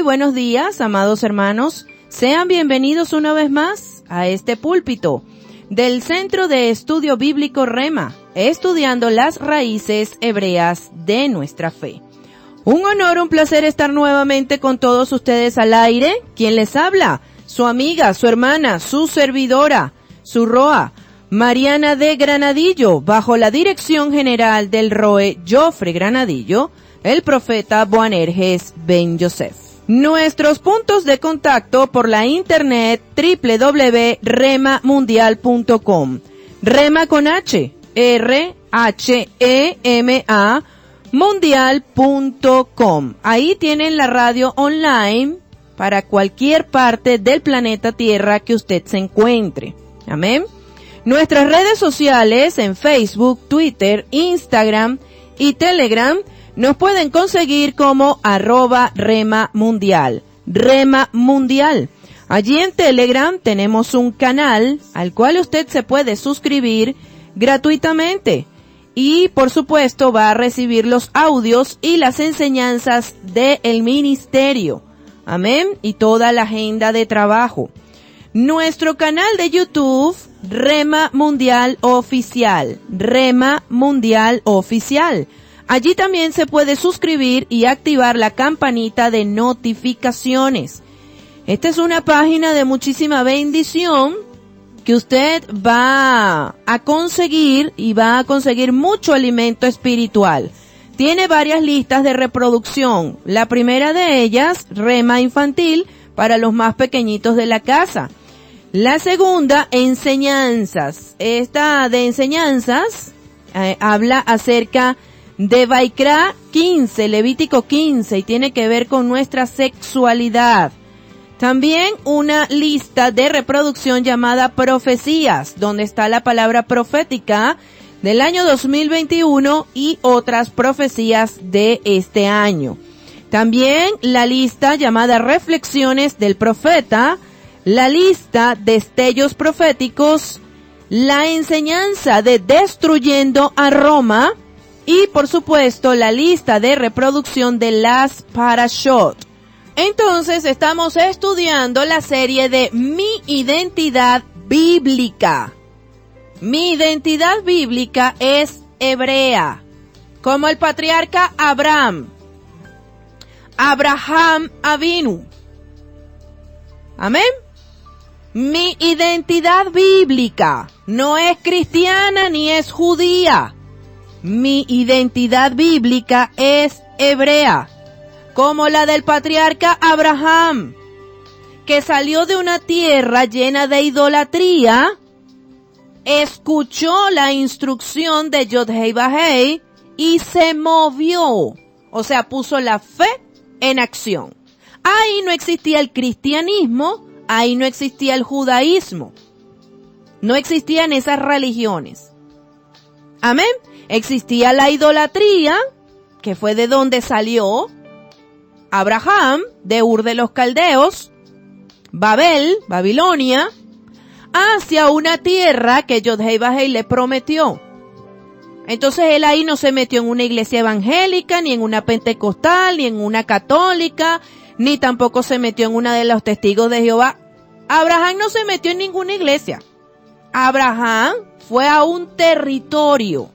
Muy buenos días, amados hermanos. Sean bienvenidos una vez más a este púlpito del Centro de Estudio Bíblico Rema, estudiando las raíces hebreas de nuestra fe. Un honor, un placer estar nuevamente con todos ustedes al aire. ¿Quién les habla? Su amiga, su hermana, su servidora, su Roa, Mariana de Granadillo, bajo la dirección general del Roe Jofre Granadillo, el profeta Boanerges Ben Yosef. Nuestros puntos de contacto por la internet www.remamundial.com. Rema con H, R-H-E-M-A, mundial.com. Ahí tienen la radio online para cualquier parte del planeta Tierra que usted se encuentre. Amén. Nuestras redes sociales en Facebook, Twitter, Instagram y Telegram nos pueden conseguir como @RemaMundial. Rema Mundial. Allí en Telegram tenemos un canal al cual usted se puede suscribir gratuitamente. Y por supuesto va a recibir los audios y las enseñanzas del ministerio. Amén. Y toda la agenda de trabajo. Nuestro canal de YouTube, Rema Mundial Oficial. Rema Mundial Oficial. Allí también se puede suscribir y activar la campanita de notificaciones. Esta es una página de muchísima bendición que usted va a conseguir y va a conseguir mucho alimento espiritual. Tiene varias listas de reproducción. La primera de ellas, Rema Infantil, para los más pequeñitos de la casa. La segunda, enseñanzas. Esta de enseñanzas habla acerca de Vaikra 15, Levítico 15, y tiene que ver con nuestra sexualidad. También una lista de reproducción llamada Profecías, donde está la palabra profética del año 2021 y otras profecías de este año. También la lista llamada Reflexiones del Profeta, la lista Destellos Proféticos, la enseñanza de Destruyendo a Roma y, por supuesto, la lista de reproducción de las Parashot. Entonces, estamos estudiando la serie de Mi Identidad Bíblica. Mi identidad bíblica es hebrea, como el patriarca Abraham Avinu. Amén. Mi identidad bíblica no es cristiana ni es judía. Mi identidad bíblica es hebrea, como la del patriarca Abraham, que salió de una tierra llena de idolatría, escuchó la instrucción de Yod-Hei Vah-Hei y se movió, o sea, puso la fe en acción. Ahí no existía el cristianismo, ahí no existía el judaísmo, no existían esas religiones. Amén. Existía la idolatría, que fue de donde salió Abraham, de Ur de los Caldeos, Babel, Babilonia, hacia una tierra que Yod-Hei Vah-Hei le prometió. Entonces él ahí no se metió en una iglesia evangélica, ni en una pentecostal, ni en una católica, ni tampoco se metió en una de los testigos de Jehová. Abraham no se metió en ninguna iglesia. Abraham fue a un territorio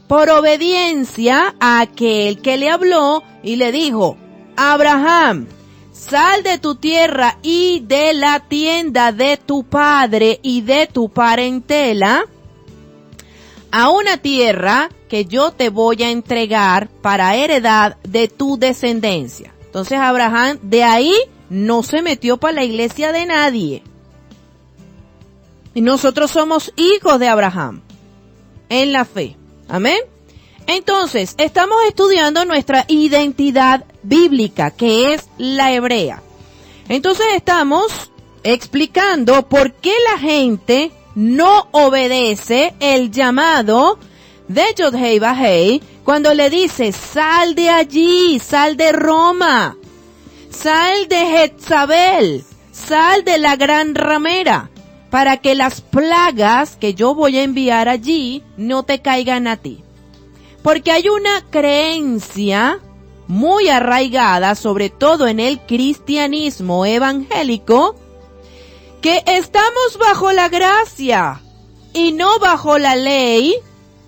por obediencia a aquel que le habló y le dijo: Abraham, sal de tu tierra y de la tienda de tu padre y de tu parentela a una tierra que yo te voy a entregar para heredad de tu descendencia. Entonces Abraham de ahí no se metió para la iglesia de nadie. Y nosotros somos hijos de Abraham en la fe. Amén. Entonces, estamos estudiando nuestra identidad bíblica, que es la hebrea. Entonces estamos explicando por qué la gente no obedece el llamado de Yod-Hei Vah-Hei cuando le dice: sal de allí, sal de Roma, sal de Jezabel, sal de la gran ramera, para que las plagas que yo voy a enviar allí no te caigan a ti. Porque hay una creencia muy arraigada, sobre todo en el cristianismo evangélico, que estamos bajo la gracia y no bajo la ley,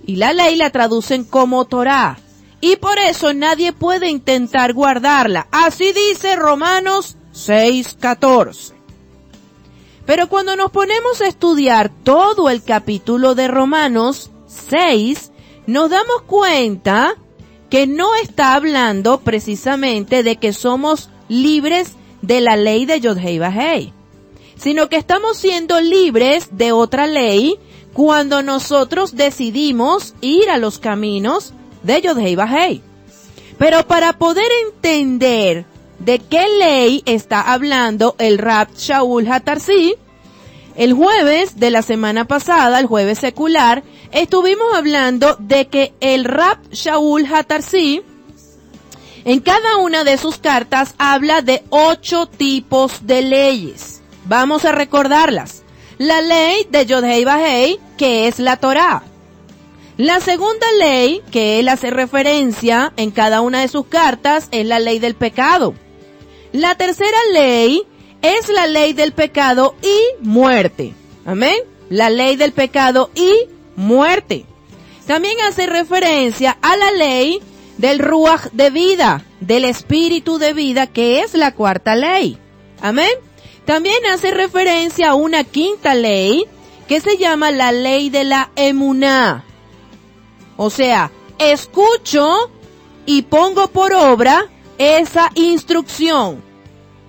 y la ley la traducen como Torá, y por eso nadie puede intentar guardarla. Así dice Romanos 6:14. Pero cuando nos ponemos a estudiar todo el capítulo de Romanos 6, nos damos cuenta que no está hablando precisamente de que somos libres de la ley de Yod-Heh Vah-Heh, sino que estamos siendo libres de otra ley cuando nosotros decidimos ir a los caminos de Yod-Heh Vah-Heh. Pero para poder entender de qué ley está hablando el Rab Shaul HaTarsi, el jueves de la semana pasada, el jueves secular, estuvimos hablando de que el Rab Shaul HaTarsi, en cada una de sus cartas, habla de 8 tipos de leyes. Vamos a recordarlas. La ley de Yod-Heh Vah-Heh, que es la Torá. La segunda ley, que él hace referencia en cada una de sus cartas, es la ley del pecado. La tercera ley es la ley del pecado y muerte. Amén. La ley del pecado y muerte. También hace referencia a la ley del Ruach de vida, del espíritu de vida, que es la cuarta ley. Amén. También hace referencia a una quinta ley que se llama la ley de la emuná. O sea, escucho y pongo por obra esa instrucción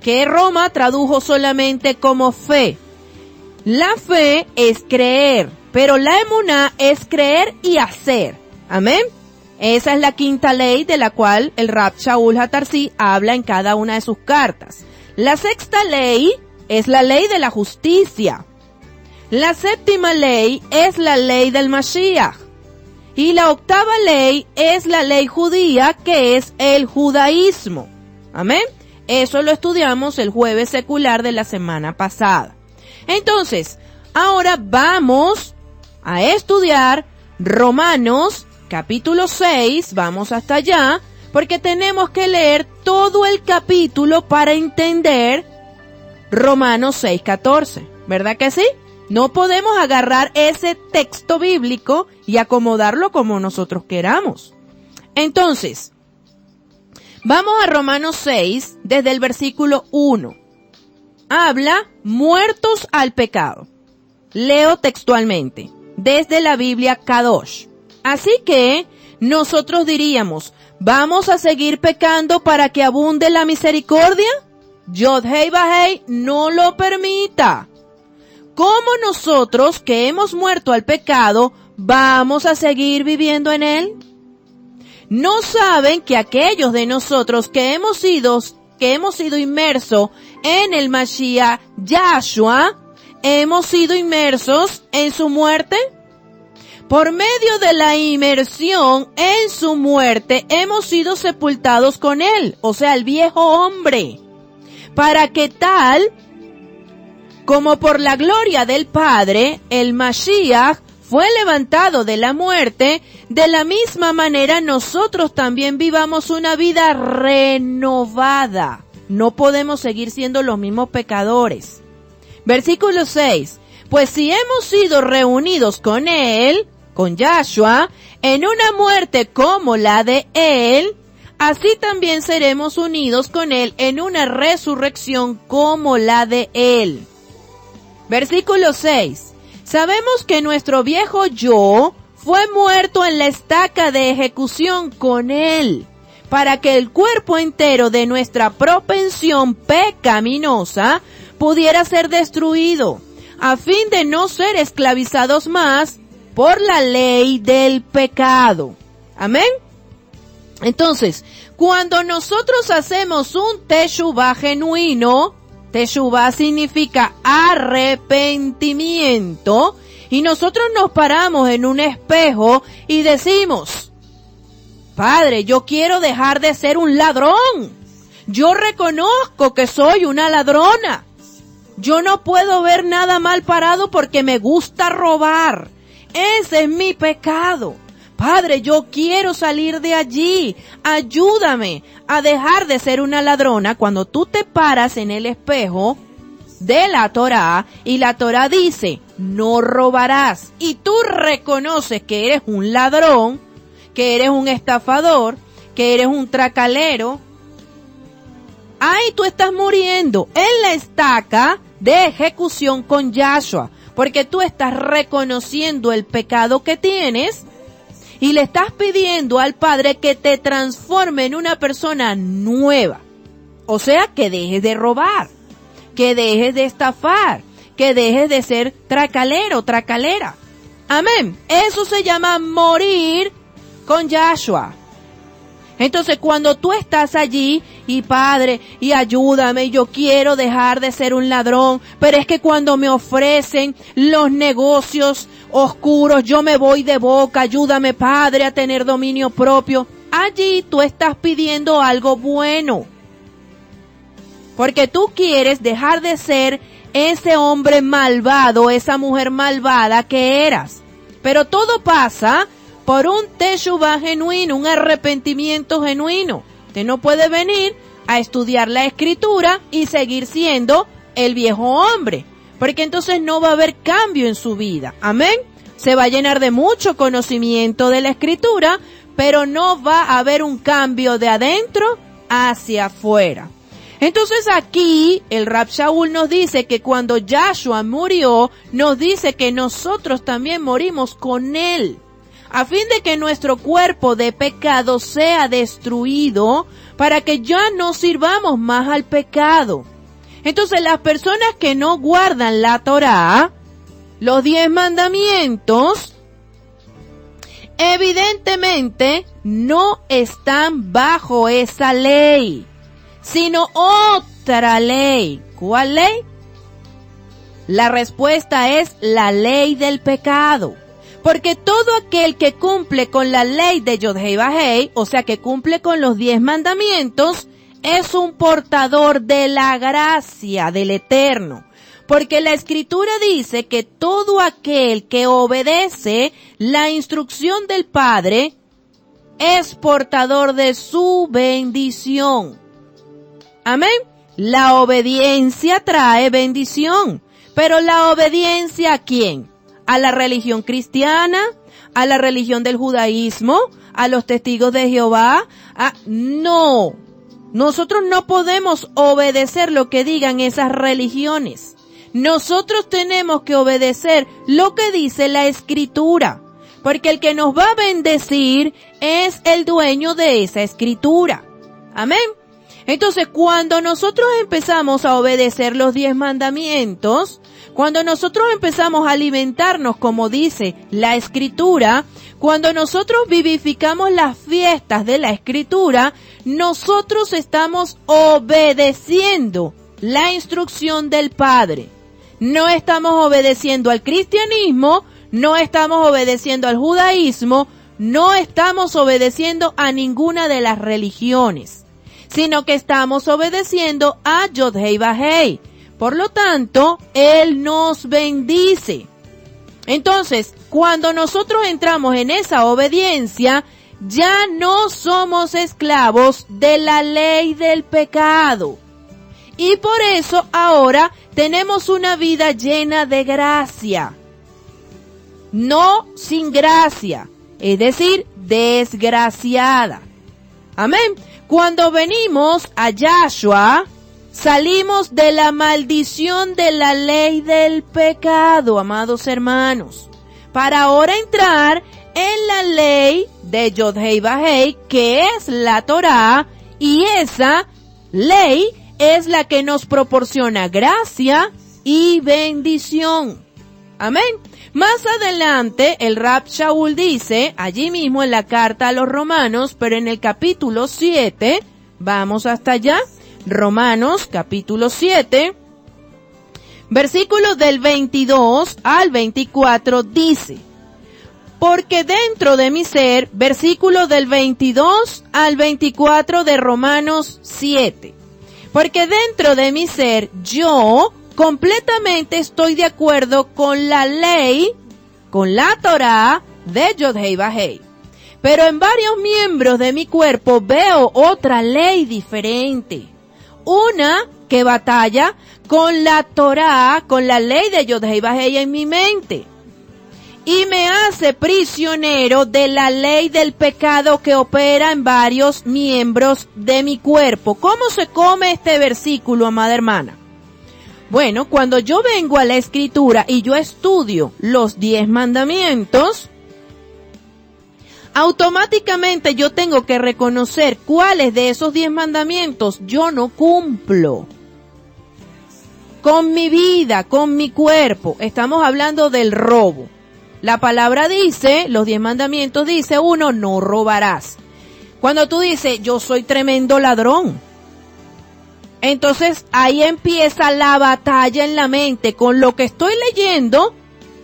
que Roma tradujo solamente como fe. La fe es creer, pero la emuná es creer y hacer. Amén. Esa es la quinta ley de la cual el Rab Shaul HaTarsi habla en cada una de sus cartas. La sexta ley es la ley de la justicia. La séptima ley es la ley del Mashiach. Y la octava ley es la ley judía, que es el judaísmo. Amén. Eso lo estudiamos el jueves secular de la semana pasada. Entonces, ahora vamos a estudiar Romanos capítulo 6, vamos hasta allá, porque tenemos que leer todo el capítulo para entender Romanos 6:14, ¿verdad que sí? No podemos agarrar ese texto bíblico y acomodarlo como nosotros queramos. Entonces, vamos a Romanos 6 desde el versículo 1. Habla muertos al pecado. Leo textualmente desde la Biblia Kadosh. Así que nosotros diríamos, ¿vamos a seguir pecando para que abunde la misericordia? Yod-Heh Vah-Heh no lo permita. ¿Cómo nosotros que hemos muerto al pecado vamos a seguir viviendo en él? ¿No saben que aquellos de nosotros que hemos sido inmersos en el Mashiach Yahshua, hemos sido inmersos en su muerte? Por medio de la inmersión en su muerte, hemos sido sepultados con él, o sea, el viejo hombre, para que tal como por la gloria del Padre, el Mashiach fue levantado de la muerte, de la misma manera nosotros también vivamos una vida renovada. No podemos seguir siendo los mismos pecadores. Versículo 6. Pues si hemos sido reunidos con él, con Yahshua, en una muerte como la de él, así también seremos unidos con él en una resurrección como la de él. Versículo 6. Sabemos que nuestro viejo yo fue muerto en la estaca de ejecución con él, para que el cuerpo entero de nuestra propensión pecaminosa pudiera ser destruido, a fin de no ser esclavizados más por la ley del pecado. Amén. Entonces, cuando nosotros hacemos un teshuvah genuino, teshuvah significa arrepentimiento, y nosotros nos paramos en un espejo y decimos, Padre, yo quiero dejar de ser un ladrón. Yo reconozco que soy una ladrona. Yo no puedo ver nada mal parado porque me gusta robar. Ese es mi pecado. Padre, yo quiero salir de allí, ayúdame a dejar de ser una ladrona. Cuando tú te paras en el espejo de la Torá y la Torá dice, no robarás, y tú reconoces que eres un ladrón, que eres un estafador, que eres un tracalero, ahí tú estás muriendo en la estaca de ejecución con Yahshua, porque tú estás reconociendo el pecado que tienes y le estás pidiendo al Padre que te transforme en una persona nueva. O sea, que dejes de robar, que dejes de estafar, que dejes de ser tracalero, tracalera. Amén. Eso se llama morir con Yahshua. Entonces, cuando tú estás allí y Padre, y ayúdame, yo quiero dejar de ser un ladrón, pero es que cuando me ofrecen los negocios oscuros, yo me voy de boca, ayúdame Padre a tener dominio propio. Allí tú estás pidiendo algo bueno, porque tú quieres dejar de ser ese hombre malvado, esa mujer malvada que eras. Pero todo pasa por un teshuvah genuino, un arrepentimiento genuino. Usted no puede venir a estudiar la escritura y seguir siendo el viejo hombre, porque entonces no va a haber cambio en su vida. Amén. Se va a llenar de mucho conocimiento de la escritura, pero no va a haber un cambio de adentro hacia afuera. Entonces aquí el Rab Shaul nos dice que cuando Yahshua murió, nos dice que nosotros también morimos con él, a fin de que nuestro cuerpo de pecado sea destruido, para que ya no sirvamos más al pecado. Entonces las personas que no guardan la Torá, los 10 mandamientos, evidentemente no están bajo esa ley, sino otra ley. ¿Cuál ley? La respuesta es la ley del pecado. Porque todo aquel que cumple con la ley de Yod-Hei Vah-Hei, o sea que cumple con los 10 mandamientos, es un portador de la gracia del Eterno. Porque la Escritura dice que todo aquel que obedece la instrucción del Padre es portador de su bendición. Amén. La obediencia trae bendición. Pero la obediencia ¿a quién? ¿A la religión cristiana? ¿A la religión del judaísmo? ¿A los testigos de Jehová? No. Nosotros no podemos obedecer lo que digan esas religiones. Nosotros tenemos que obedecer lo que dice la Escritura. Porque el que nos va a bendecir es el dueño de esa Escritura. Amén. Entonces, cuando nosotros empezamos a obedecer los 10 mandamientos, cuando nosotros empezamos a alimentarnos como dice la Escritura, cuando nosotros vivificamos las fiestas de la Escritura, nosotros estamos obedeciendo la instrucción del Padre. No estamos obedeciendo al cristianismo, no estamos obedeciendo al judaísmo, no estamos obedeciendo a ninguna de las religiones, sino que estamos obedeciendo a Yod-Hei Vah-Hei. Por lo tanto, Él nos bendice. Entonces, cuando nosotros entramos en esa obediencia, ya no somos esclavos de la ley del pecado. Y por eso ahora tenemos una vida llena de gracia. No sin gracia, es decir, desgraciada. Amén. Cuando venimos a Yahshua, salimos de la maldición de la ley del pecado, amados hermanos, para ahora entrar en la ley de Yod-Hei Vah-Hei, que es la Torá, y esa ley es la que nos proporciona gracia y bendición. Amén. Más adelante, el Rab Shaul dice, allí mismo en la carta a los Romanos, pero en el capítulo 7, vamos hasta allá, Romanos capítulo 7, versículos del 22 al 24 dice, porque dentro de mi ser, versículos del 22 al 24 de Romanos 7, porque dentro de mi ser yo completamente estoy de acuerdo con la ley, con la Torá de Yod-Hei Vah-Hei. Pero en varios miembros de mi cuerpo veo otra ley diferente. Una que batalla con la Torá, con la ley de Yod-Heh Vah-Heh en mi mente. Y me hace prisionero de la ley del pecado que opera en varios miembros de mi cuerpo. ¿Cómo se come este versículo, amada hermana? Bueno, cuando yo vengo a la Escritura y yo estudio los 10 mandamientos, automáticamente yo tengo que reconocer cuáles de esos 10 mandamientos yo no cumplo. Con mi vida, con mi cuerpo. Estamos hablando del robo. La palabra dice, los 10 mandamientos dice, 1, no robarás. Cuando tú dices, yo soy tremendo ladrón, entonces ahí empieza la batalla en la mente con lo que estoy leyendo,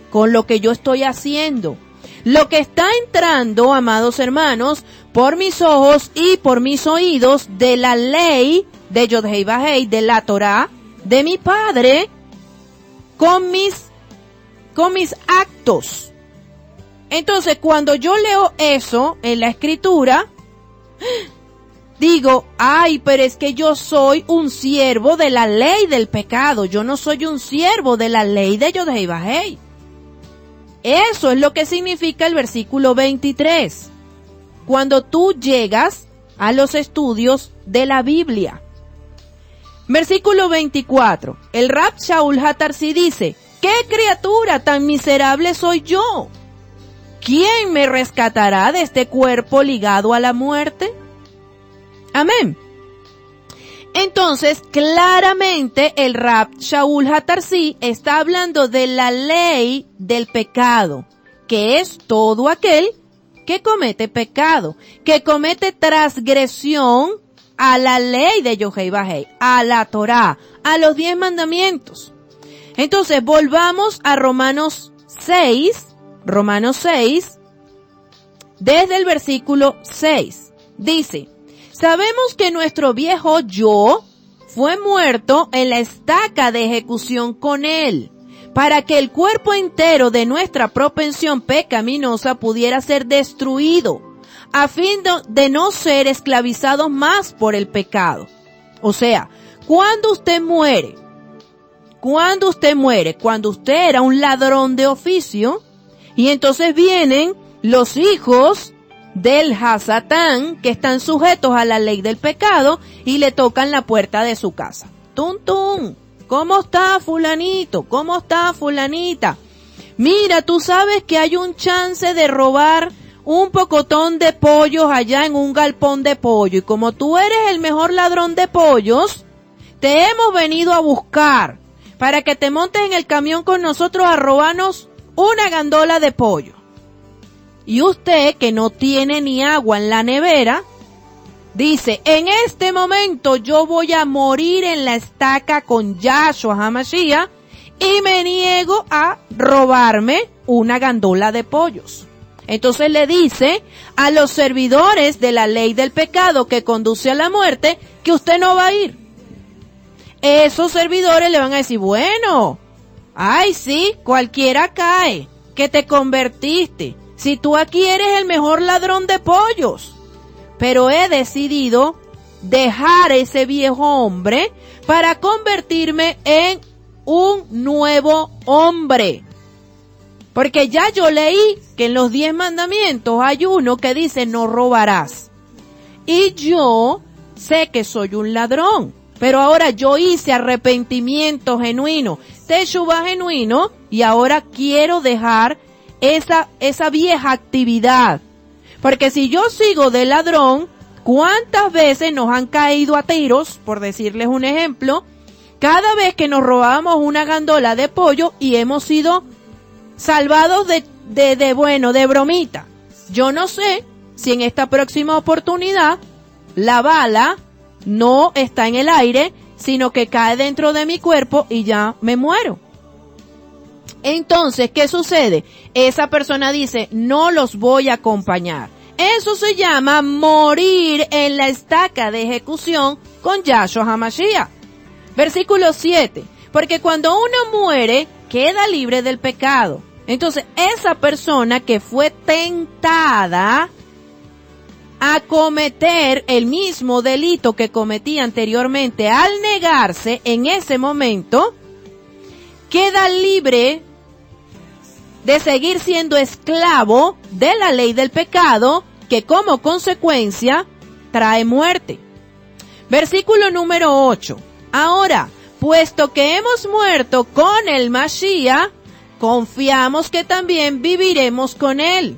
con lo que yo estoy haciendo. Lo que está entrando, amados hermanos, por mis ojos y por mis oídos de la ley de Yod-Heh Vah-Heh, de la Torá, de mi Padre, con mis actos. Entonces, cuando yo leo eso en la Escritura, digo, ay, pero es que yo soy un siervo de la ley del pecado. Yo no soy un siervo de la ley de Yod-Heh Vah-Heh. Eso es lo que significa el versículo 23. Cuando tú llegas a los estudios de la Biblia. Versículo 24. El Rab Shaul HaTarsi dice, ¿qué criatura tan miserable soy yo? ¿Quién me rescatará de este cuerpo ligado a la muerte? Amén. Entonces, claramente el Rab Shaul HaTarsi está hablando de la ley del pecado, que es todo aquel que comete pecado, que comete transgresión a la ley de Yod-Heh Vah-Heh, a la Torá, a los 10 mandamientos. Entonces, volvamos a Romanos 6, desde el versículo 6. Dice, sabemos que nuestro viejo yo fue muerto en la estaca de ejecución con él, para que el cuerpo entero de nuestra propensión pecaminosa pudiera ser destruido, a fin de no ser esclavizados más por el pecado. O sea, cuando usted muere, cuando usted era un ladrón de oficio, y entonces vienen los hijos del Hasatán, que están sujetos a la ley del pecado, y le tocan la puerta de su casa. Tum, tum. ¿Cómo está fulanito? ¿Cómo está fulanita? Mira, tú sabes que hay un chance de robar un pocotón de pollos allá en un galpón de pollo. Y como tú eres el mejor ladrón de pollos, te hemos venido a buscar para que te montes en el camión con nosotros a robarnos una gandola de pollo. Y usted, que no tiene ni agua en la nevera, dice, en este momento yo voy a morir en la estaca con Yahshua HaMashiach y me niego a robarme una gandola de pollos. Entonces le dice a los servidores de la ley del pecado que conduce a la muerte que usted no va a ir. Esos servidores le van a decir, bueno, ay sí, cualquiera cae, que te convertiste. Si tú aquí eres el mejor ladrón de pollos. Pero he decidido dejar ese viejo hombre para convertirme en un nuevo hombre. Porque ya yo leí que en los 10 mandamientos hay uno que dice no robarás. Y yo sé que soy un ladrón. Pero ahora yo hice arrepentimiento genuino, teshuvah genuino, y ahora quiero dejar esa vieja actividad. Porque si yo sigo de ladrón, ¿cuántas veces nos han caído a tiros, por decirles un ejemplo, cada vez que nos robábamos una gandola de pollo y hemos sido salvados de bromita? Yo no sé si en esta próxima oportunidad la bala no está en el aire, sino que cae dentro de mi cuerpo y ya me muero. Entonces, ¿qué sucede? Esa persona dice, no los voy a acompañar. Eso se llama morir en la estaca de ejecución con Yahshua HaMashiach. Versículo 7. Porque cuando uno muere, queda libre del pecado. Entonces, esa persona que fue tentada a cometer el mismo delito que cometía anteriormente, al negarse en ese momento, queda libre de seguir siendo esclavo de la ley del pecado, que como consecuencia trae muerte. Versículo número 8. Ahora, puesto que hemos muerto con el Mashiach, confiamos que también viviremos con él.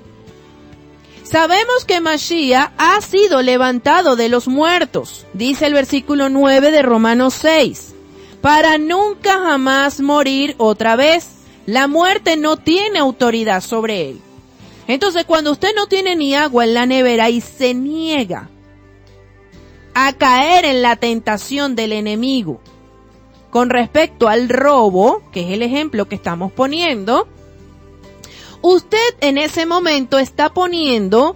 Sabemos que Mashiach ha sido levantado de los muertos, dice el versículo 9 de Romanos 6, para nunca jamás morir otra vez. La muerte no tiene autoridad sobre él. Entonces, cuando usted no tiene ni agua en la nevera y se niega a caer en la tentación del enemigo con respecto al robo, que es el ejemplo que estamos poniendo, usted en ese momento está poniendo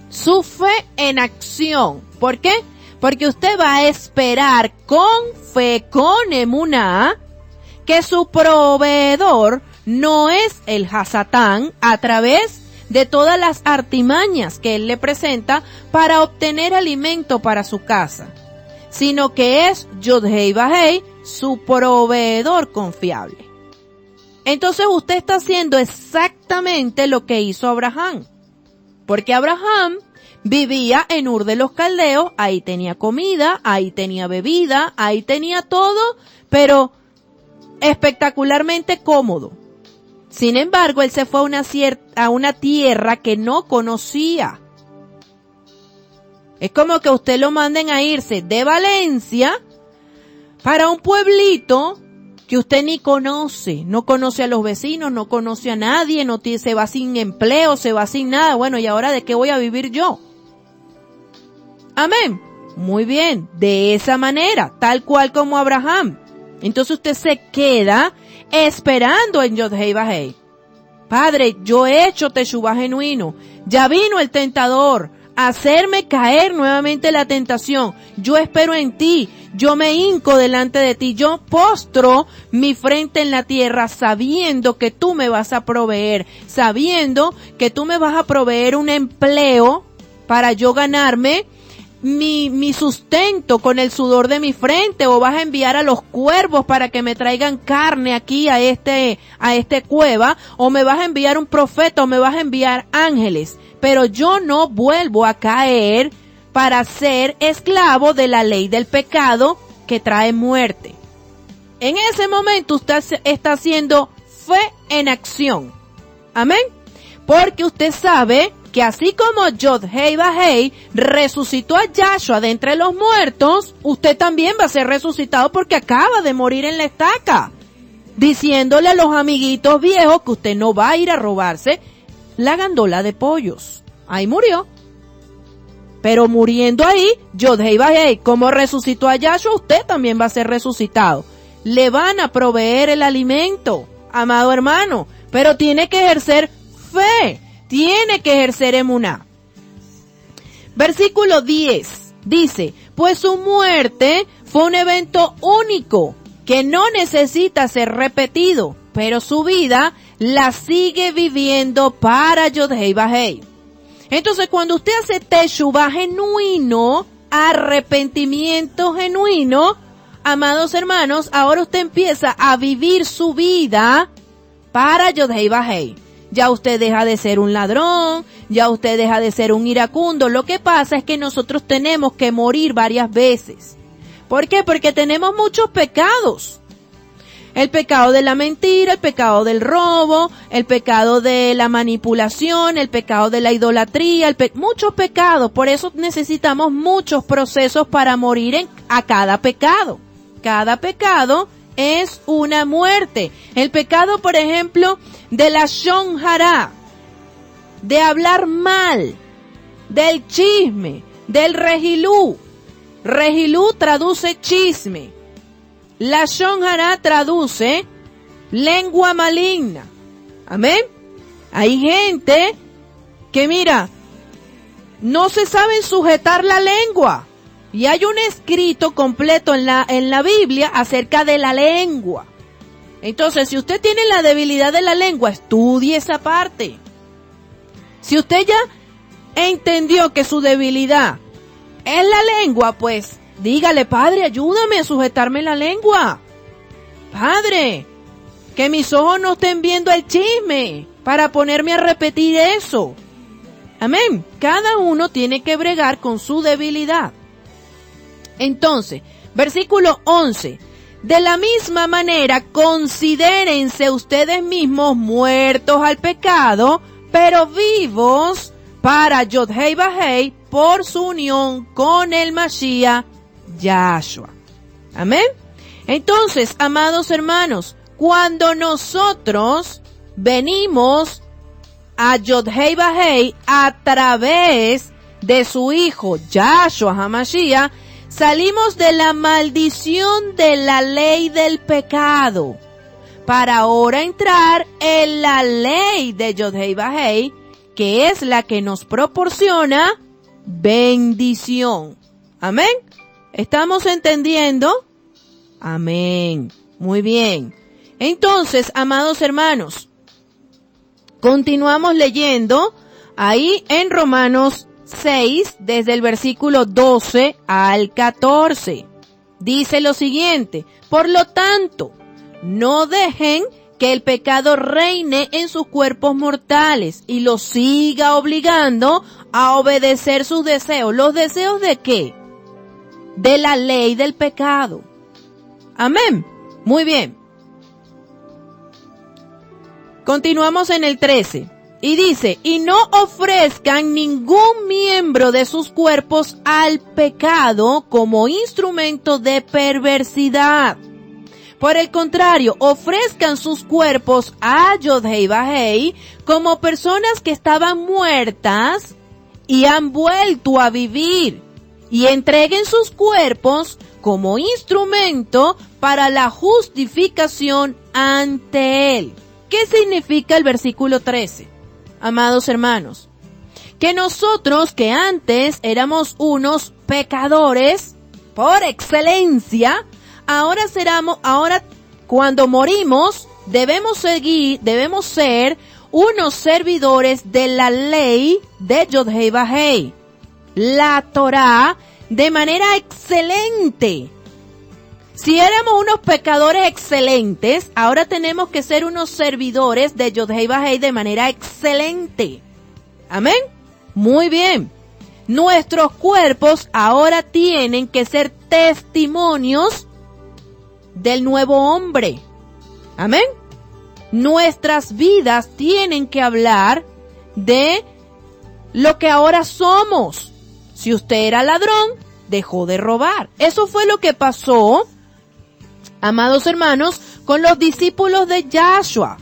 su fe en acción. ¿Por qué? Porque usted va a esperar con fe, con emuná, que su proveedor no es el Hasatán a través de todas las artimañas que él le presenta para obtener alimento para su casa, sino que es Yod-Hei Vah-Hei, su proveedor confiable. Entonces usted está haciendo exactamente lo que hizo Abraham, porque Abraham vivía en Ur de los Caldeos, ahí tenía comida, ahí tenía bebida, ahí tenía todo, pero espectacularmente cómodo. Sin embargo, él se fue a una tierra que no conocía. Es como que usted lo manden a irse de Valencia para un pueblito que usted ni conoce, no conoce a los vecinos, no conoce a nadie, se va sin empleo, se va sin nada. Bueno, ¿y ahora de qué voy a vivir yo? Amén. Muy bien, de esa manera, tal cual como Abraham. Entonces usted se queda esperando en Yod-Hei Vah-Hei. Padre, yo he hecho teshuvá genuino. Ya vino el tentador a hacerme caer nuevamente la tentación. Yo espero en ti. Yo me hinco delante de ti. Yo postro mi frente en la tierra sabiendo que tú me vas a proveer. Sabiendo que tú me vas a proveer un empleo para yo ganarme mi sustento con el sudor de mi frente, o vas a enviar a los cuervos para que me traigan carne aquí a este cueva, o me vas a enviar un profeta, o me vas a enviar ángeles, pero yo no vuelvo a caer para ser esclavo de la ley del pecado que trae muerte. En ese momento usted está haciendo fe en acción. Amén. Porque usted sabe que así como Yod-Hei Vah-Hei resucitó a Yahshua de entre los muertos, usted también va a ser resucitado porque acaba de morir en la estaca, diciéndole a los amiguitos viejos que usted no va a ir a robarse la gandola de pollos. Ahí murió. Pero muriendo ahí, Yod-Hei Vah-Hei, como resucitó a Yahshua, usted también va a ser resucitado. Le van a proveer el alimento, amado hermano, pero tiene que ejercer fe. Tiene que ejercer emuná. Versículo 10 dice, pues su muerte fue un evento único que no necesita ser repetido, pero su vida la sigue viviendo para Yod-Hei Vah-Hei. Entonces, cuando usted hace teshuvá genuino, arrepentimiento genuino, amados hermanos, ahora usted empieza a vivir su vida para Yod-Hei Vah-Hei. Ya usted deja de ser un ladrón, ya usted deja de ser un iracundo. Lo que pasa es que nosotros tenemos que morir varias veces. ¿Por qué? Porque tenemos muchos pecados. El pecado de la mentira, el pecado del robo, el pecado de la manipulación, el pecado de la idolatría, muchos pecados. Por eso necesitamos muchos procesos para morir a cada pecado. Cada pecado es una muerte. El pecado, por ejemplo, de la Lashon Hará, de hablar mal, del chisme, del regilú. Regilú traduce chisme. Lashon Hará traduce lengua maligna. Amén. Hay gente que, mira, no se saben sujetar la lengua. Y hay un escrito completo en la Biblia acerca de la lengua. Entonces, si usted tiene la debilidad de la lengua, estudie esa parte. Si usted ya entendió que su debilidad es la lengua, pues dígale: Padre, ayúdame a sujetarme la lengua. Padre, que mis ojos no estén viendo el chisme para ponerme a repetir eso. Amén. Cada uno tiene que bregar con su debilidad. Entonces, versículo 11. De la misma manera, considérense ustedes mismos muertos al pecado, pero vivos para Yod-Hei Vah-Hei por su unión con el Mashiach Yahshua. Amén. Entonces, amados hermanos, cuando nosotros venimos a Yod-Hei Vah-Hei a través de su Hijo Yahshua HaMashiach, salimos de la maldición de la ley del pecado para ahora entrar en la ley de Yod-Hei Vah-Hei, que es la que nos proporciona bendición. Amén. ¿Estamos entendiendo? Amén. Muy bien. Entonces, amados hermanos, continuamos leyendo ahí en Romanos 6, desde el versículo 12 al 14. Dice lo siguiente: por lo tanto, no dejen que el pecado reine en sus cuerpos mortales y los siga obligando a obedecer sus deseos. ¿Los deseos de qué? De la ley del pecado. Amén. Muy bien. Continuamos en el 13. Y dice: y no ofrezcan ningún miembro de sus cuerpos al pecado como instrumento de perversidad. Por el contrario, ofrezcan sus cuerpos a Yod-Hei Vah-Hei como personas que estaban muertas y han vuelto a vivir. Y entreguen sus cuerpos como instrumento para la justificación ante Él. ¿Qué significa el versículo 13? Amados hermanos, que nosotros que antes éramos unos pecadores por excelencia, ahora cuando morimos debemos ser unos servidores de la ley de Yod-Hei Vah-Hei, la Torá, de manera excelente. Si éramos unos pecadores excelentes, ahora tenemos que ser unos servidores de Yod-Hei Vah-Hei de manera excelente. Amén. Muy bien. Nuestros cuerpos ahora tienen que ser testimonios del nuevo hombre. Amén. Nuestras vidas tienen que hablar de lo que ahora somos. Si usted era ladrón, dejó de robar. Eso fue lo que pasó, amados hermanos, con los discípulos de Yahshua.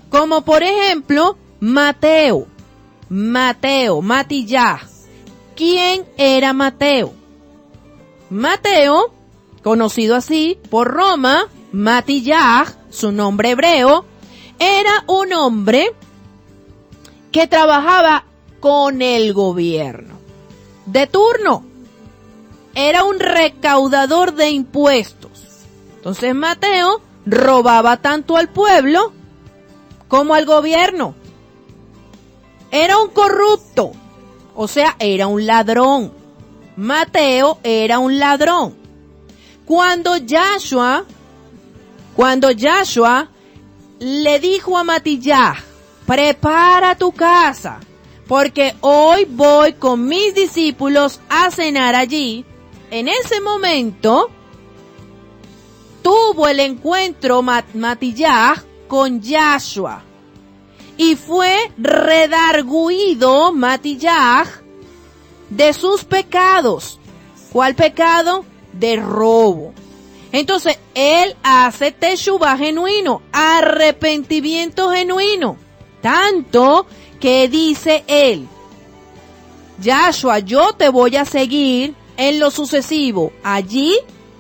Como por ejemplo, Mateo. Matiyah. ¿Quién era Mateo? Mateo, conocido así por Roma, Matiyah, su nombre hebreo, era un hombre que trabajaba con el gobierno de turno. Era un recaudador de impuestos. Entonces Mateo robaba tanto al pueblo como al gobierno. Era un corrupto, o sea, era un ladrón. Mateo era un ladrón. Cuando Yahshua le dijo a Matiyah: prepara tu casa, porque hoy voy con mis discípulos a cenar allí. En ese momento tuvo el encuentro Matiyah con Yahshua y fue redarguido Matiyah de sus pecados. ¿Cuál pecado? De robo. Entonces él hace teshuvah genuino, arrepentimiento genuino, tanto que dice él: Yahshua, yo te voy a seguir en lo sucesivo. Allí,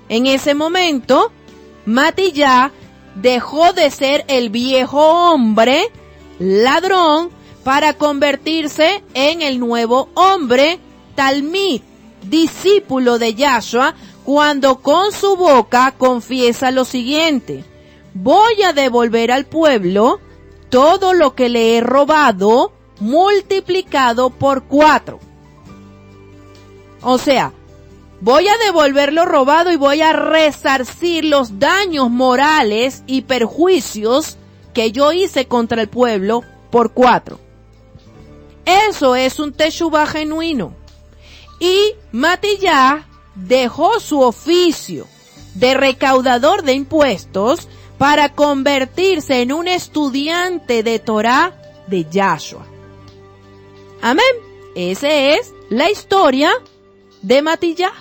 en ese momento, Matiyah dejó de ser el viejo hombre ladrón para convertirse en el nuevo hombre talmid, discípulo de Yahshua, cuando con su boca confiesa lo siguiente: voy a devolver al pueblo todo lo que le he robado multiplicado por 4. O sea, voy a devolver lo robado y voy a resarcir los daños morales y perjuicios que yo hice contra el pueblo por 4. Eso es un teshuvá genuino. Y Matillá dejó su oficio de recaudador de impuestos para convertirse en un estudiante de Torá de Yahshua. Amén. Esa es la historia de Matillá.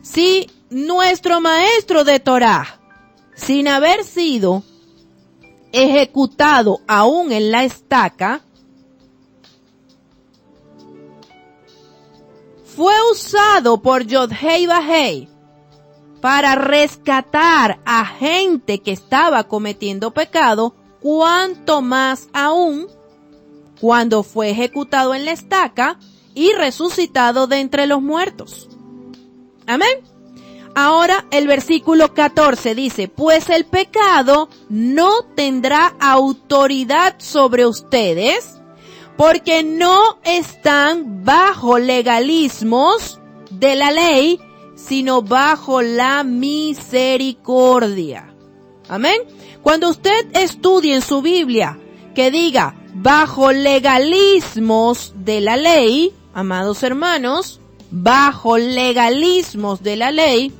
Si nuestro maestro de Torá, sin haber sido ejecutado aún en la estaca, fue usado por Yod-Hei Vah-Hei para rescatar a gente que estaba cometiendo pecado, cuanto más aún cuando fue ejecutado en la estaca y resucitado de entre los muertos. Amén. Ahora el versículo 14 dice, pues el pecado no tendrá autoridad sobre ustedes, porque no están bajo legalismos de la ley, sino bajo la misericordia. Amén. Cuando usted estudie en su Biblia que diga bajo legalismos de la ley, amados hermanos, bajo legalismos de la ley,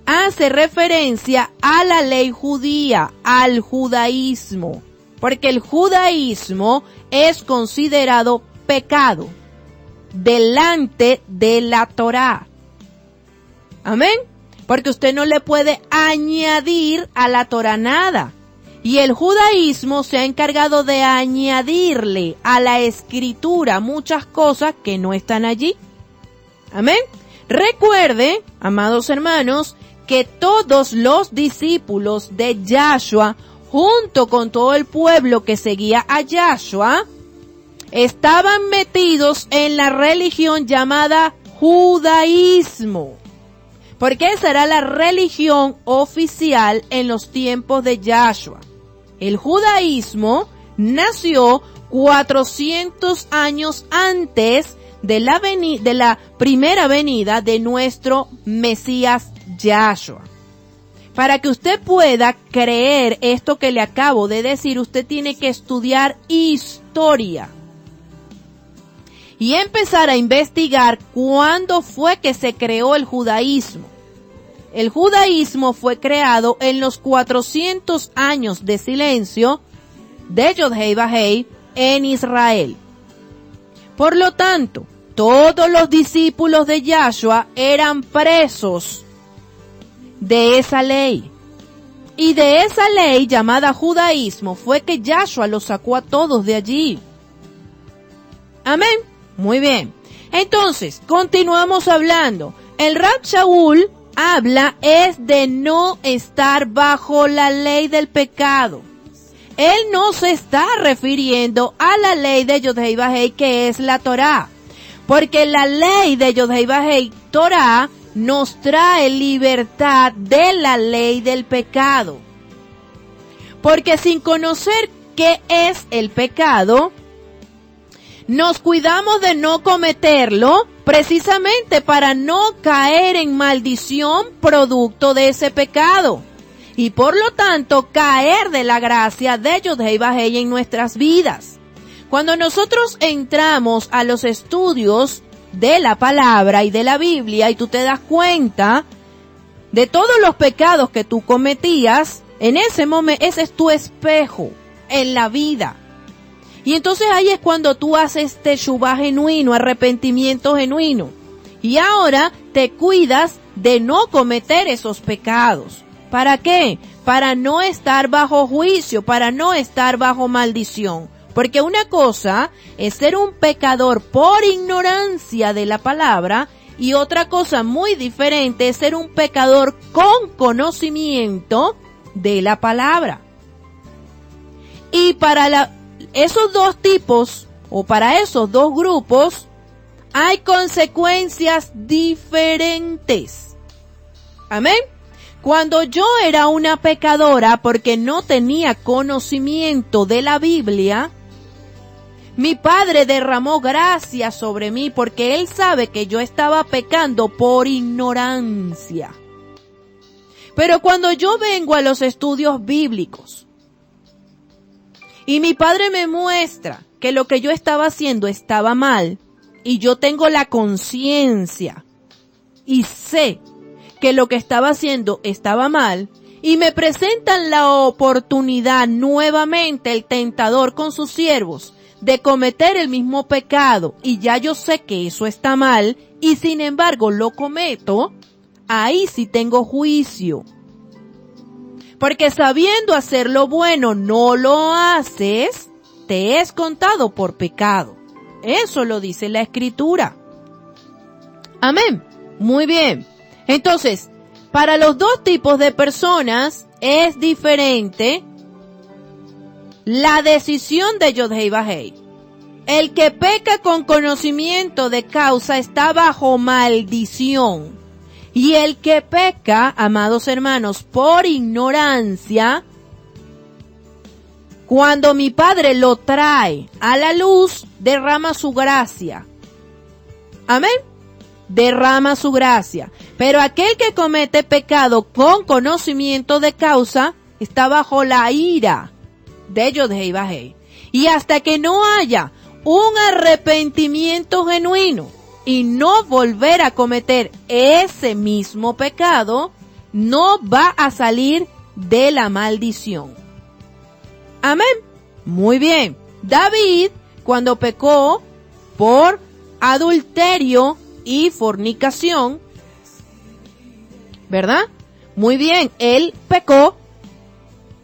hace referencia a la ley judía, al judaísmo, porque el judaísmo es considerado pecado delante de la Torá. Amén. Porque usted no le puede añadir a la Torá nada. Y el judaísmo se ha encargado de añadirle a la escritura muchas cosas que no están allí. Amén. Recuerde, amados hermanos, que todos los discípulos de Yahshua, junto con todo el pueblo que seguía a Yahshua, estaban metidos en la religión llamada judaísmo. Porque esa era la religión oficial en los tiempos de Yahshua. El judaísmo nació 400 años antes de la primera venida de nuestro Mesías Yahshua. Para que usted pueda creer esto que le acabo de decir, usted tiene que estudiar historia y empezar a investigar cuándo fue que se creó el judaísmo. El judaísmo fue creado en los 400 años de silencio de Yod-Hei Vah-Hei en Israel. Por lo tanto, todos los discípulos de Yahshua eran presos de esa ley. Y de esa ley llamada judaísmo fue que Yahshua los sacó a todos de allí. Amén. Muy bien. Entonces, continuamos hablando. El Rab Shaul habla es de no estar bajo la ley del pecado. Él no se está refiriendo a la ley de Yod-Hei Vah-Hei, que es la Torá. Porque la ley de Yod-Hei Vah-Hei, Torá, nos trae libertad de la ley del pecado. Porque sin conocer qué es el pecado, nos cuidamos de no cometerlo precisamente para no caer en maldición producto de ese pecado. Y por lo tanto caer de la gracia de Yod-Hei Vah-Hei en nuestras vidas. Cuando nosotros entramos a los estudios de la palabra y de la Biblia y tú te das cuenta de todos los pecados que tú cometías, en ese momento ese es tu espejo en la vida. Y entonces ahí es cuando tú haces teshuvá genuino, arrepentimiento genuino. Y ahora te cuidas de no cometer esos pecados. ¿Para qué? Para no estar bajo juicio, para no estar bajo maldición. Porque una cosa es ser un pecador por ignorancia de la palabra y otra cosa muy diferente es ser un pecador con conocimiento de la palabra. Y para esos dos tipos o para esos dos grupos hay consecuencias diferentes. Amén. Cuando yo era una pecadora porque no tenía conocimiento de la Biblia, Mi padre derramó gracia sobre mí porque él sabe que yo estaba pecando por ignorancia. Pero cuando yo vengo a los estudios bíblicos y mi padre me muestra que lo que yo estaba haciendo estaba mal y yo tengo la conciencia y sé que lo que estaba haciendo estaba mal y me presentan la oportunidad nuevamente el tentador con sus siervos de cometer el mismo pecado y ya yo sé que eso está mal y sin embargo lo cometo, ahí sí tengo juicio. Porque sabiendo hacer lo bueno no lo haces, te es contado por pecado. Eso lo dice la Escritura. Amén. Muy bien. Entonces, para los dos tipos de personas es diferente la decisión de Yod-Heh Vah-Heh. El que peca con conocimiento de causa está bajo maldición. Y el que peca, amados hermanos, por ignorancia, cuando mi Padre lo trae a la luz, derrama su gracia. Amén. Derrama su gracia. Pero aquel que comete pecado con conocimiento de causa está bajo la ira de Yod-Heh Vah-Heh. Y hasta que no haya un arrepentimiento genuino y no volver a cometer ese mismo pecado, no va a salir de la maldición. Amén. Muy bien. David, cuando pecó por adulterio y fornicación, ¿verdad? Muy bien, él pecó.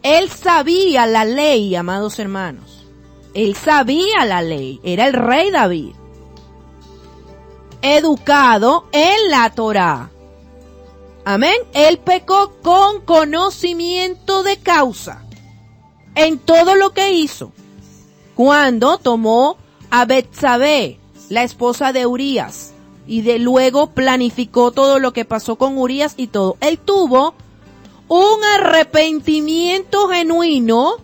Él sabía la ley, amados hermanos. Él sabía la ley. Era el rey David. Educado en la Torá. Amén. Él pecó con conocimiento de causa en todo lo que hizo. Cuando tomó a Betsabé, la esposa de Urías, y de luego planificó todo lo que pasó con Urías y todo. Él tuvo un arrepentimiento genuino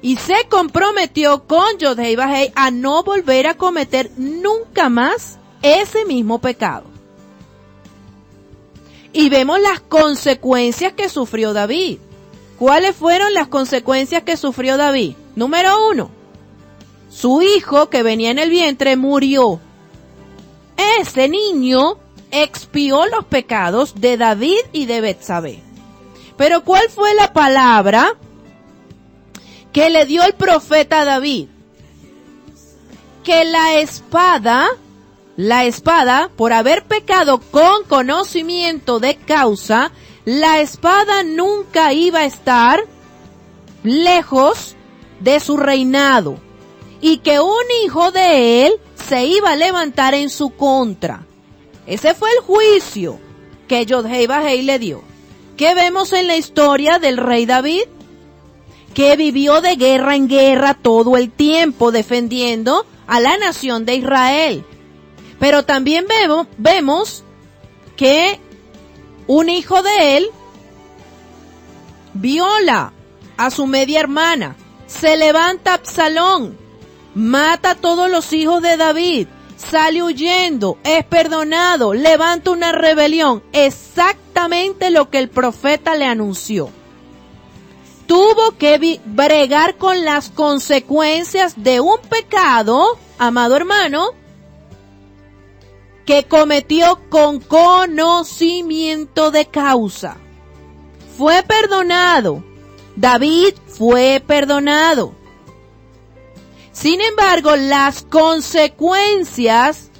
y se comprometió con Yod-Heh Vah-Heh a no volver a cometer nunca más ese mismo pecado. Y vemos las consecuencias que sufrió David. ¿Cuáles fueron las consecuencias que sufrió David? Número 1, su hijo que venía en el vientre murió. Ese niño expió los pecados de David y de Betsabé. Pero ¿cuál fue la palabra que le dio el profeta a David? Que la espada, por haber pecado con conocimiento de causa, la espada nunca iba a estar lejos de su reinado. Y que un hijo de él se iba a levantar en su contra. Ese fue el juicio que Yod-Heh Vah-Heh le dio. ¿Qué vemos en la historia del rey David? Que vivió de guerra en guerra todo el tiempo defendiendo a la nación de Israel. Pero también vemos que un hijo de él viola a su media hermana. Se levanta Absalón, mata a todos los hijos de David, sale huyendo, es perdonado, levanta una rebelión. Exactamente lo que el profeta le anunció. Tuvo que bregar con las consecuencias de un pecado, amado hermano, que cometió con conocimiento de causa. Fue perdonado. David fue perdonado. Sin embargo, las consecuencias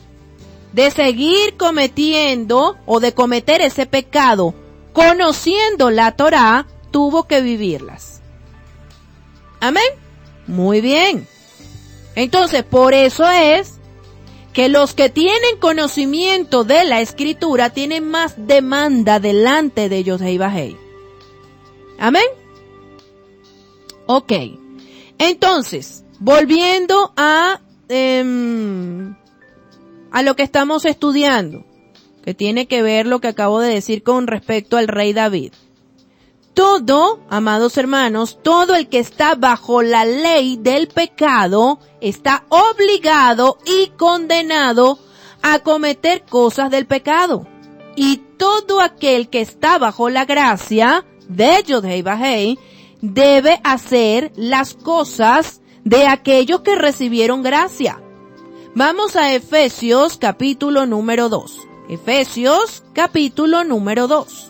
de seguir cometiendo o de cometer ese pecado, conociendo la Torá, tuvo que vivirlas. Amén. Muy bien. Entonces, por eso es que los que tienen conocimiento de la Escritura tienen más demanda delante de Yod-Heh Vah-Heh. Amén. Ok. Entonces, volviendo a lo que estamos estudiando, que tiene que ver lo que acabo de decir con respecto al rey David. Todo, amados hermanos, todo el que está bajo la ley del pecado está obligado y condenado a cometer cosas del pecado. Y todo aquel que está bajo la gracia de Yod-Heh-Vah-Heh debe hacer las cosas de aquellos que recibieron gracia. Vamos a Efesios capítulo número 2. Efesios capítulo número 2.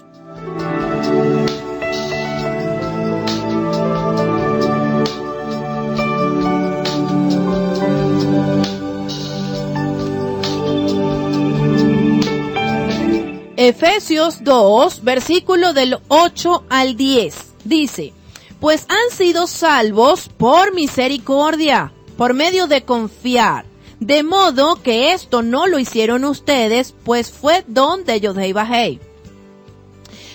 Efesios 2, versículo del 8 al 10, dice: pues han sido salvos por misericordia, por medio de confiar, de modo que esto no lo hicieron ustedes, pues fue don de Yod-Heh-Vah-Heh.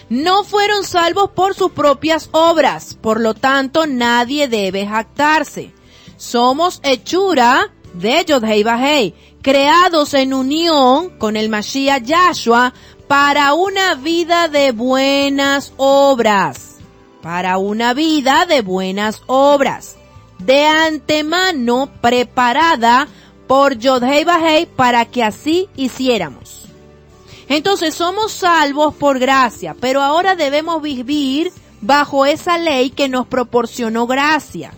No fueron salvos por sus propias obras, por lo tanto nadie debe jactarse. Somos hechura de Yod-Heh-Vah-Heh, creados en unión con el Mashiach Yahshua, para una vida de buenas obras, para una vida de buenas obras, de antemano preparada por Yod-Heh-Vah-Heh para que así hiciéramos. Entonces somos salvos por gracia, pero ahora debemos vivir bajo esa ley que nos proporcionó gracia.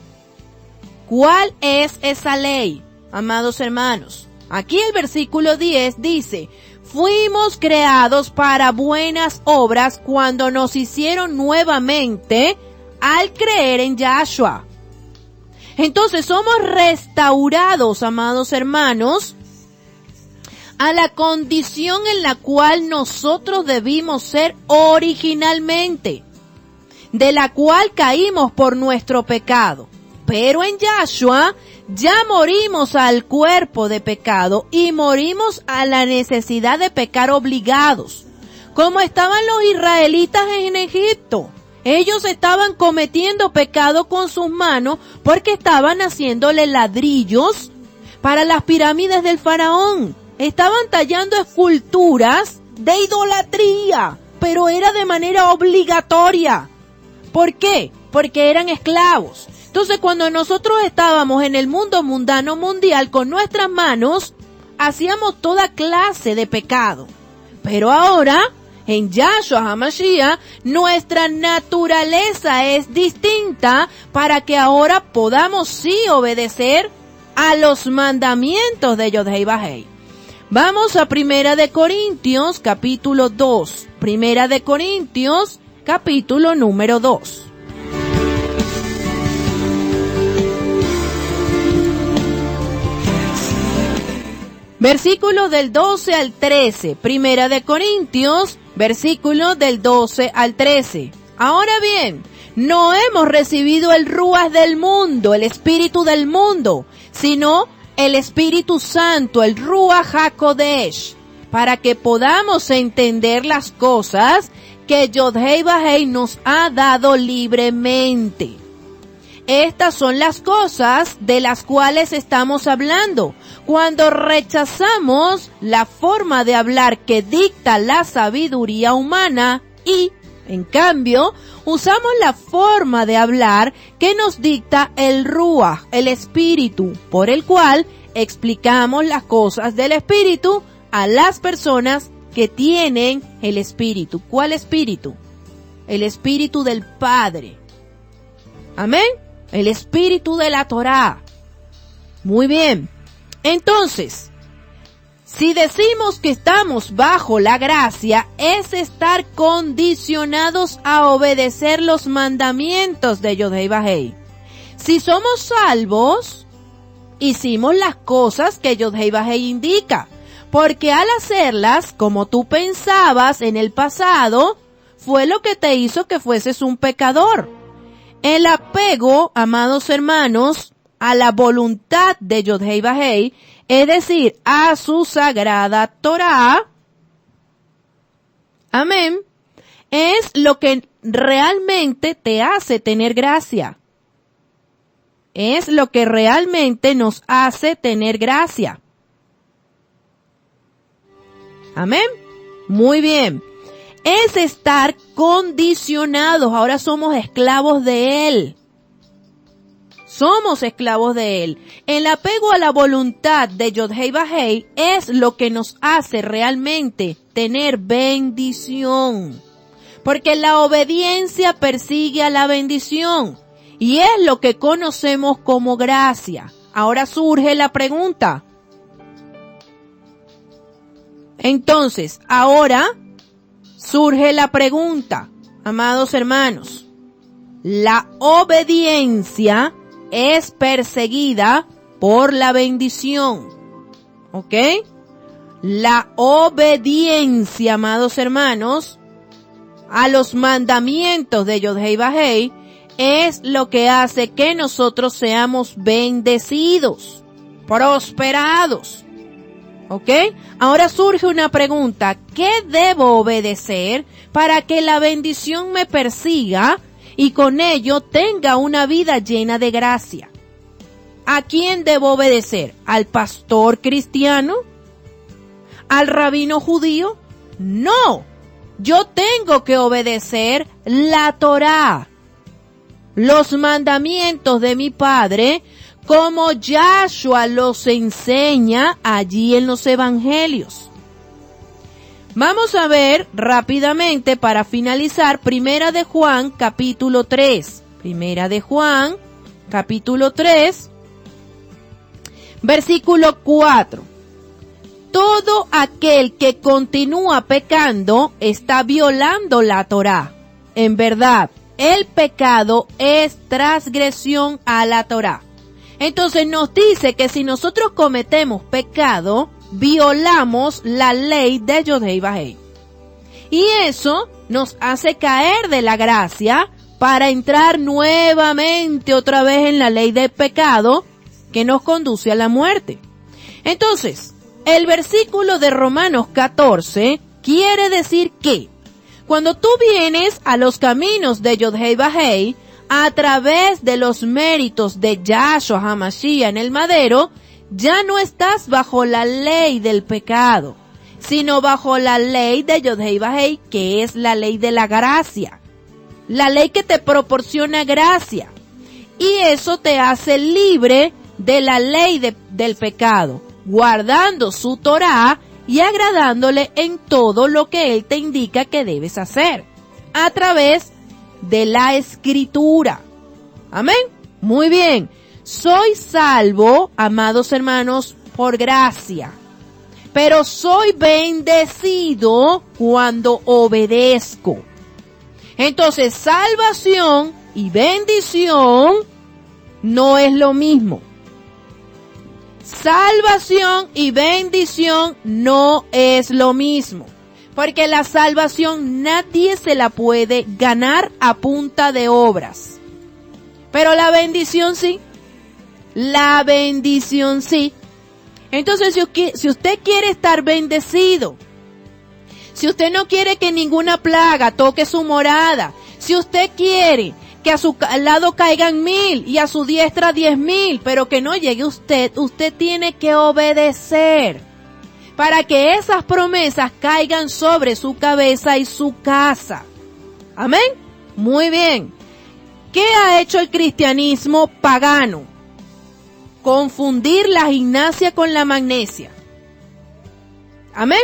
¿Cuál es esa ley, amados hermanos? Aquí el versículo 10 dice: fuimos creados para buenas obras cuando nos hicieron nuevamente al creer en Yahshua. Entonces somos restaurados, amados hermanos, a la condición en la cual nosotros debimos ser originalmente, de la cual caímos por nuestro pecado. Pero en Yahshua ya morimos al cuerpo de pecado y morimos a la necesidad de pecar obligados, como estaban los israelitas en Egipto. Ellos estaban cometiendo pecado con sus manos porque estaban haciéndole ladrillos para las pirámides del faraón. Estaban tallando esculturas de idolatría, pero era de manera obligatoria. ¿Por qué? Porque eran esclavos. Entonces, cuando nosotros estábamos en el mundo mundano mundial con nuestras manos, hacíamos toda clase de pecado. Pero ahora, en Yahshua HaMashiach, nuestra naturaleza es distinta para que ahora podamos sí obedecer a los mandamientos de Yod-Heh-Vah-Heh. Vamos a Primera de Corintios, capítulo 2. Primera de Corintios, capítulo número 2. Versículo del 12 al 13. Primera de Corintios, versículo del 12 al 13. Ahora bien, no hemos recibido el Ruach del mundo, el espíritu del mundo, sino el Espíritu Santo, el Ruach HaKodesh, para que podamos entender las cosas que Yod-Heh-Vah-Heh nos ha dado libremente. Estas son las cosas de las cuales estamos hablando cuando rechazamos la forma de hablar que dicta la sabiduría humana y, en cambio, usamos la forma de hablar que nos dicta el Ruach, el Espíritu, por el cual explicamos las cosas del Espíritu a las personas que tienen el Espíritu. ¿Cuál Espíritu? El Espíritu del Padre. Amén. El espíritu de la Torá. Muy bien. Entonces, si decimos que estamos bajo la gracia, es estar condicionados a obedecer los mandamientos de Yod-Heh-Vah-Heh. Si somos salvos, hicimos las cosas que Yod-Heh-Vah-Heh indica, porque al hacerlas como tú pensabas en el pasado, fue lo que te hizo que fueses un pecador. El apego, amados hermanos, a la voluntad de Yod-Heh-Vah-Heh, es decir, a su sagrada Torá, amén, es lo que realmente te hace tener gracia. Es lo que realmente nos hace tener gracia. Amén. Muy bien. es estar condicionados. Ahora somos esclavos de Él. Somos esclavos de Él. El apego a la voluntad de Yod-Heh-Vah-Heh es lo que nos hace realmente tener bendición. Porque la obediencia persigue a la bendición. Y es lo que conocemos como gracia. Ahora surge la pregunta. Entonces, ahora surge la pregunta, amados hermanos. La obediencia es perseguida por la bendición. ¿Ok? La obediencia, amados hermanos, a los mandamientos de Yod-Heh-Vah-Heh es lo que hace que nosotros seamos bendecidos, prosperados. ¿Ok? Ahora surge una pregunta. ¿Qué debo obedecer para que la bendición me persiga y con ello tenga una vida llena de gracia? ¿A quién debo obedecer? ¿Al pastor cristiano? ¿Al rabino judío? No. Yo tengo que obedecer la Torá, los mandamientos de mi Padre, como Yahshua los enseña allí en los evangelios. Vamos a ver rápidamente para finalizar Primera de Juan capítulo 3. Primera de Juan capítulo 3, versículo 4. Todo aquel que continúa pecando está violando la Torá. En verdad, el pecado es transgresión a la Torá. Entonces nos dice que si nosotros cometemos pecado, violamos la ley de Yod-Heh-Vah-Heh. Y eso nos hace caer de la gracia para entrar nuevamente otra vez en la ley del pecado que nos conduce a la muerte. Entonces, el versículo de Romanos 14 quiere decir que cuando tú vienes a los caminos de Yod-Heh-Vah-Heh, a través de los méritos de Yahshua HaMashiach en el madero, ya no estás bajo la ley del pecado, sino bajo la ley de Yod-Heh-Vah-Heh, que es la ley de la gracia, la ley que te proporciona gracia, y eso te hace libre de la ley del pecado, guardando su Torá y agradándole en todo lo que Él te indica que debes hacer, a través de la Escritura. Amén. Muy bien. Soy salvo, amados hermanos, por gracia. Pero soy bendecido cuando obedezco. Entonces, salvación y bendición no es lo mismo. Salvación y bendición no es lo mismo. Porque la salvación nadie se la puede ganar a punta de obras. Pero la bendición sí. La bendición sí. Entonces, si usted quiere estar bendecido, si usted no quiere que ninguna plaga toque su morada, si usted quiere que a su lado caigan 1000 y a su diestra 10,000, pero que no llegue usted tiene que obedecer para que esas promesas caigan sobre su cabeza y su casa. Amén. Muy bien. ¿Qué ha hecho el cristianismo pagano? Confundir la gimnasia con la magnesia. Amén.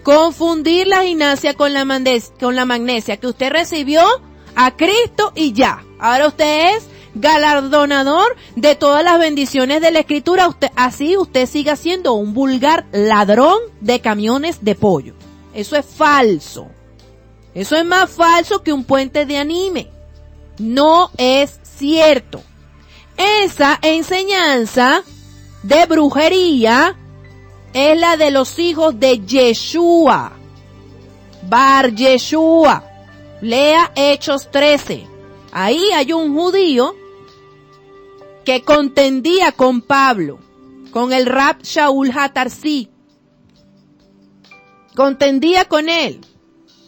Confundir la gimnasia con la magnesia, que usted recibió a Cristo y ya. Ahora usted es galardonador de todas las bendiciones de la Escritura. Usted siga siendo un vulgar ladrón de camiones de pollo. Eso es falso. Eso es más falso que un puente de anime. No es cierto. Esa enseñanza de brujería es la de los hijos de Yeshua, Bar Yeshua. Lea Hechos 13. Ahí hay un judío que contendía con Pablo, con el Rab Shaul HaTarsi. Contendía con él,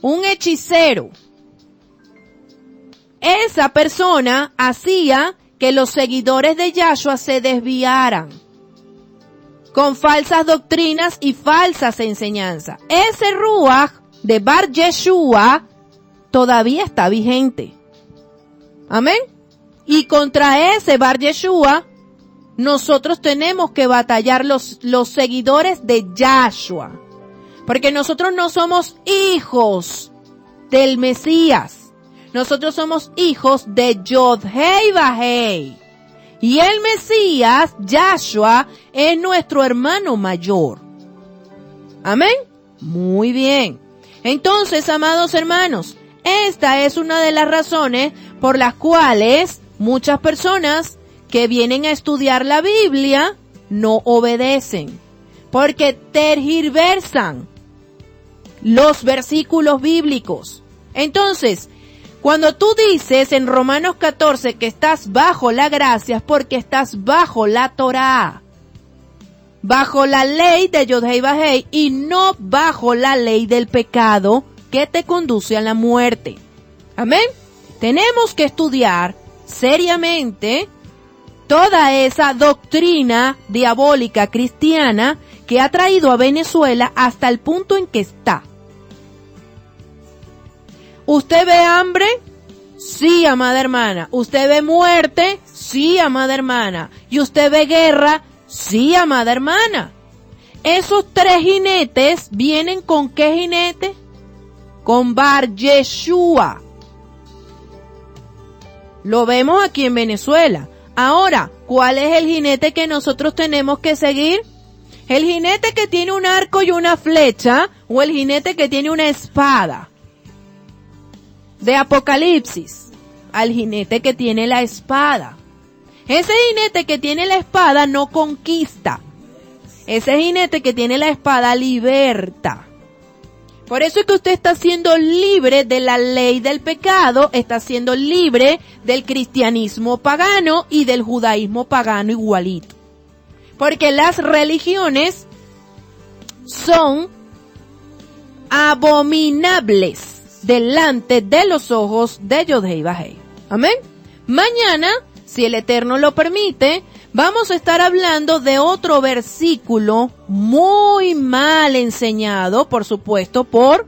un hechicero. Esa persona hacía que los seguidores de Yahshua se desviaran con falsas doctrinas y falsas enseñanzas. Ese Ruach de Bar Yeshua todavía está vigente. Amén. Y contra ese Bar Yeshua, nosotros tenemos que batallar los seguidores de Yahshua. Porque nosotros no somos hijos del Mesías. Nosotros somos hijos de Yod-Hei Vahei. Y el Mesías, Yahshua, es nuestro hermano mayor. Amén. Muy bien. Entonces, amados hermanos, esta es una de las razones por las cuales muchas personas que vienen a estudiar la Biblia no obedecen, porque tergiversan los versículos bíblicos. Entonces, cuando tú dices en Romanos 14 que estás bajo la gracia, es porque estás bajo la Torá, bajo la ley de Yod-Hei Vahei y no bajo la ley del pecado que te conduce a la muerte. Amén. Tenemos que estudiar seriamente toda esa doctrina diabólica cristiana que ha traído a Venezuela hasta el punto en que está. ¿Usted ve hambre? Sí, amada hermana. ¿Usted ve muerte? Sí, amada hermana. ¿Y usted ve guerra? Sí, amada hermana. Esos tres jinetes vienen ¿con qué jinete? Con Bar Yeshua. Lo vemos aquí en Venezuela. Ahora, ¿cuál es el jinete que nosotros tenemos que seguir? ¿El jinete que tiene un arco y una flecha o el jinete que tiene una espada? De Apocalipsis, al jinete que tiene la espada. Ese jinete que tiene la espada no conquista. Ese jinete que tiene la espada liberta. Por eso es que usted está siendo libre de la ley del pecado, está siendo libre del cristianismo pagano y del judaísmo pagano igualito. Porque las religiones son abominables delante de los ojos de Yod-Hei Vahei. Amén. Mañana, si el Eterno lo permite, vamos a estar hablando de otro versículo muy mal enseñado, por supuesto, por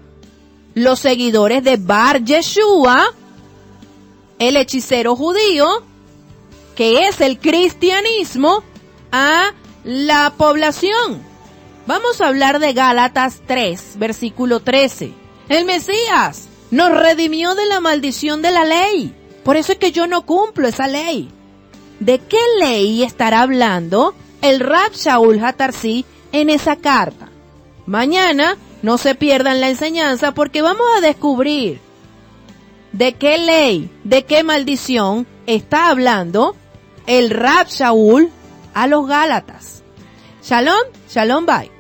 los seguidores de Bar Yeshua, el hechicero judío, que es el cristianismo, a la población. Vamos a hablar de Gálatas 3, versículo 13. El Mesías nos redimió de la maldición de la ley. Por eso es que yo no cumplo esa ley. ¿De qué ley estará hablando el Rab Shaul HaTarsi en esa carta? Mañana no se pierdan la enseñanza porque vamos a descubrir de qué ley, de qué maldición está hablando el Rab Shaul a los Gálatas. Shalom, shalom, bye.